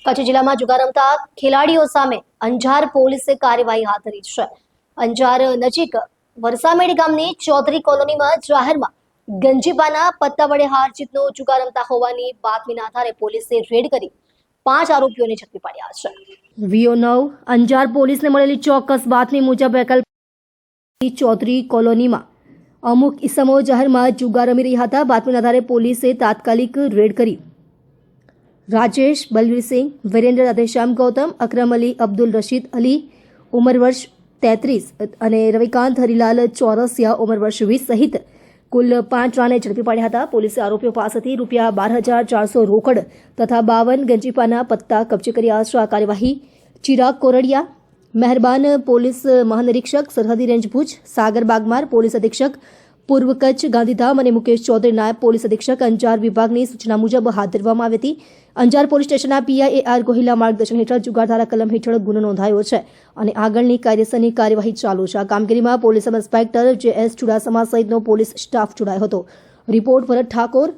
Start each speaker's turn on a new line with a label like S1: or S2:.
S1: કચ્છ જિલ્લામાં જુગાર રમતા ખેલાડીઓ સામે અંજાર પોલીસે કાર્યવાહી હાથ ધરી છે. અંજાર નજીક વરસામેડી ગામની ચૌધરી કોલોનીમાં જાહેરમાં ગંજીબાના પત્તા વડે હાર જીતનો જુગાર રમતા હોવાની બાતમીના આધારે પોલીસે રેડ કરી 5 આરોપીઓને ઝડપી પાડ્યા છે. VO9 અંજાર પોલીસને મળેલી ચોક્કસ બાતમી મુજબ ચૌધરી કોલોનીમાં અમુક ઇસમો જાહેરમાં જુગાર રમી રહ્યા હતા. બાતમીના આધારે પોલીસે તાત્કાલિક રેડ કરી राजेश बलवीरसिंह वीरेंद्र राधेश्याम गौतम अकरम अली अब्दुल रशीद अली उम्र वर्ष 33 અને રવિકાંત હરિલાલ ચોરસિયા ઉંમર વર્ષ 20 સહિત કુલ 5 જણાને ઝડપી પાડ્યા હતા. પોલીસે આરોપીઓ પાસેથી ₹12,400 રોકડ તથા 52 ગંજીપાના પત્તા કબજે કર્યા છે. આ કાર્યવાહી ચિરાગ કોરડિયા મહેરબાન પોલીસ મહાનિરીક્ષક સરહદી રેન્જ ભુજ, સાગર બાગમાર પોલીસ અધિક્ષક પૂર્વ કચ્છ ગાંધીધામ અને મુકેશ ચૌધરી નાયબ પોલીસ અધિક્ષક અંજાર વિભાગની સૂચના મુજબ હાથ ધરવામાં આવી હતી. અંજાર પોલીસ સ્ટેશનના PI ગોહિલા માર્ગદર્શન હેઠળ જુગારધારા કલમ હેઠળ ગુનો નોંધાયો છે અને આગળની કાયદેસરની કાર્યવાહી ચાલુ છે. આ કામગીરીમાં police sub inspector JS Chudasama સહિતનો પોલીસ સ્ટાફ જોડાયો હતો. રિપોર્ટ ભરત ઠાકોર,